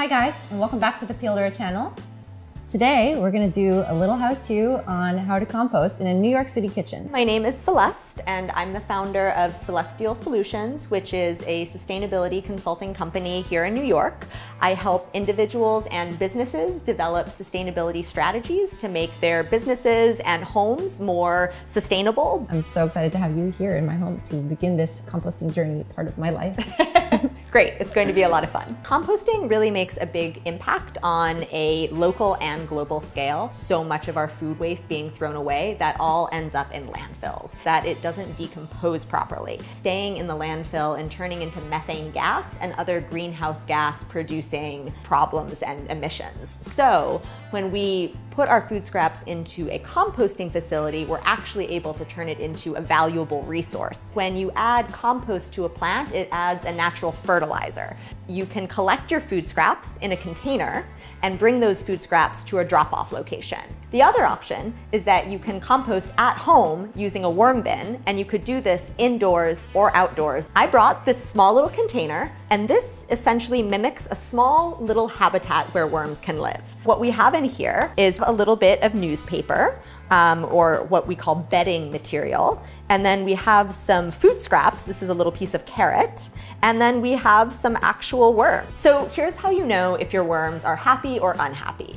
Hi guys, and welcome back to the Pildora channel. Today, we're gonna do a little how-to on how to compost in a New York City kitchen. My name is Celeste, and I'm the founder of Celestial Solutions, which is a sustainability consulting company here in New York. I help individuals and businesses develop sustainability strategies to make their businesses and homes more sustainable. I'm so excited to have you here in my home to begin this composting journey, part of my life. Great, it's going to be a lot of fun. Composting really makes a big impact on a local and global scale. So much of our food waste being thrown away, that all ends up in landfills, that it doesn't decompose properly, staying in the landfill and turning into methane gas and other greenhouse gas producing problems and emissions. So when we put our food scraps into a composting facility, we're actually able to turn it into a valuable resource. When you add compost to a plant, it adds a natural fertilizer. You can collect your food scraps in a container and bring those food scraps to a drop-off location. The other option is that you can compost at home using a worm bin, and you could do this indoors or outdoors. I brought this small little container, and this essentially mimics a small little habitat where worms can live. What we have in here is a little bit of newspaper, or what we call bedding material. And then we have some food scraps. This is a little piece of carrot. And then we have some actual worms. So here's how you know if your worms are happy or unhappy.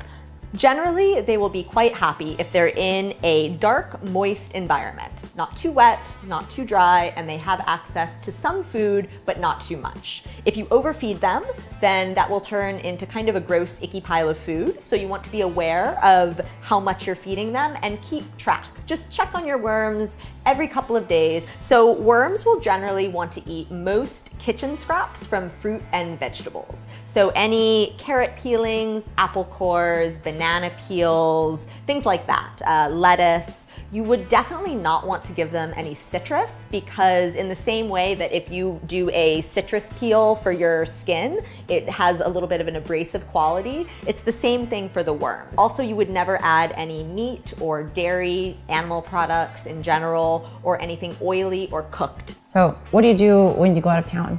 Generally, they will be quite happy if they're in a dark, moist environment. Not too wet, not too dry, and they have access to some food, but not too much. If you overfeed them, then that will turn into kind of a gross, icky pile of food. So you want to be aware of how much you're feeding them and keep track. Just check on your worms every couple of days. So worms will generally want to eat most kitchen scraps from fruit and vegetables. So any carrot peelings, apple cores, banana peels, things like that, lettuce. You would definitely not want to give them any citrus, because in the same way that if you do a citrus peel for your skin, it has a little bit of an abrasive quality. It's the same thing for the worms. Also, you would never add any meat or dairy, animal products in general, or anything oily or cooked. So what do you do when you go out of town?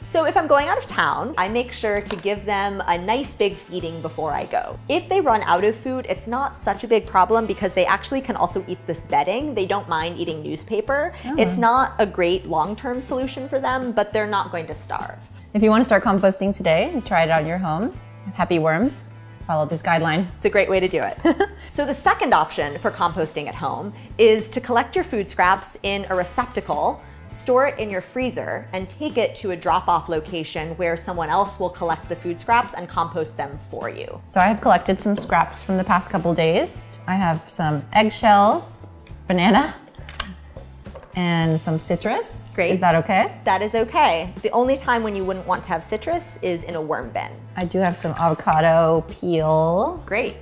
So if I'm going out of town, I make sure to give them a nice big feeding before I go. If they run out of food, it's not such a big problem because they actually can also eat this bedding. They don't mind eating newspaper. Oh. It's not a great long-term solution for them, but they're not going to starve. If you want to start composting today and try it out in your home, happy worms, follow this guideline. It's a great way to do it. So the second option for composting at home is to collect your food scraps in a receptacle, store it in your freezer, and take it to a drop-off location where someone else will collect the food scraps and compost them for you. So I have collected some scraps from the past couple days. I have some eggshells, banana, and some citrus. Great. Is that okay? That is okay. The only time when you wouldn't want to have citrus is in a worm bin. I do have some avocado peel. Great.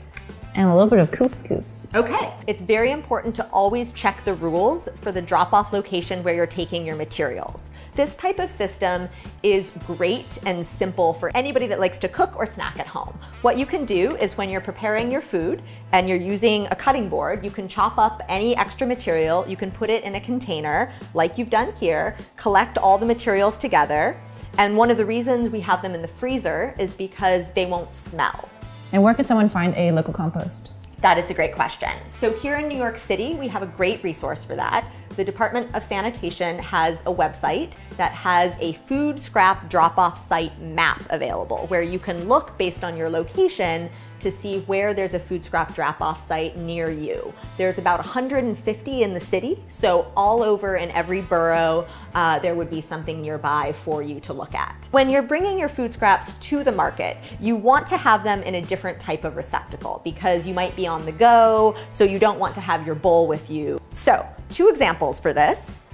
And a little bit of couscous. Okay. It's very important to always check the rules for the drop-off location where you're taking your materials. This type of system is great and simple for anybody that likes to cook or snack at home. What you can do is when you're preparing your food and you're using a cutting board, you can chop up any extra material, you can put it in a container like you've done here, collect all the materials together. And one of the reasons we have them in the freezer is because they won't smell. And where can someone find a local compost? That is a great question. So here in New York City, we have a great resource for that. The Department of Sanitation has a website that has a food scrap drop-off site map available, where you can look based on your location to see where there's a food scrap drop-off site near you. There's about 150 in the city, so all over in every borough, there would be something nearby for you to look at. When you're bringing your food scraps to the market, you want to have them in a different type of receptacle because you might be on the go, so you don't want to have your bowl with you. So, two examples for this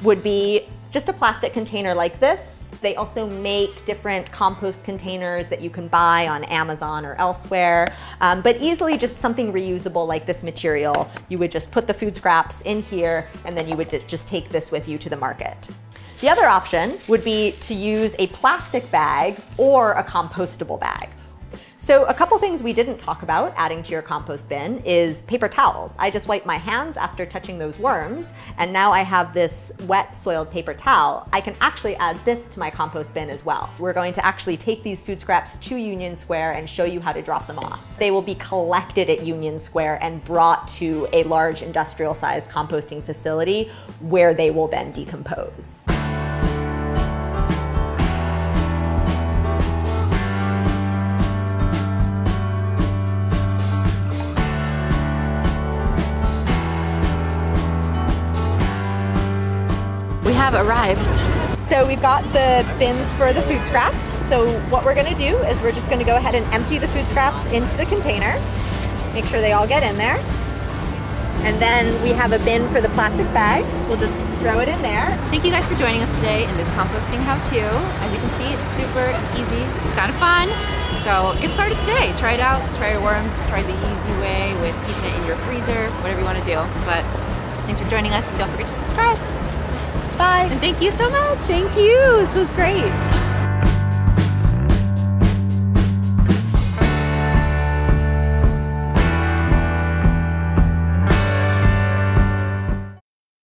would be just a plastic container like this. They also make different compost containers that you can buy on Amazon or elsewhere, but easily just something reusable like this material. You would just put the food scraps in here, and then you would just take this with you to the market. The other option would be to use a plastic bag or a compostable bag. So a couple things we didn't talk about adding to your compost bin is paper towels. I just wiped my hands after touching those worms, and now I have this wet soiled paper towel. I can actually add this to my compost bin as well. We're going to actually take these food scraps to Union Square and show you how to drop them off. They will be collected at Union Square and brought to a large industrial sized composting facility where they will then decompose. We have arrived. So we've got the bins for the food scraps. So what we're gonna do is we're just gonna go ahead and empty the food scraps into the container. Make sure they all get in there. And then we have a bin for the plastic bags. We'll just throw it in there. Thank you guys for joining us today in this composting how-to. As you can see, it's super, it's easy, it's kind of fun. So get started today. Try it out, try your worms, try the easy way with keeping it in your freezer, whatever you want to do. But thanks for joining us, and don't forget to subscribe. Bye. And thank you so much. Thank you. This was great.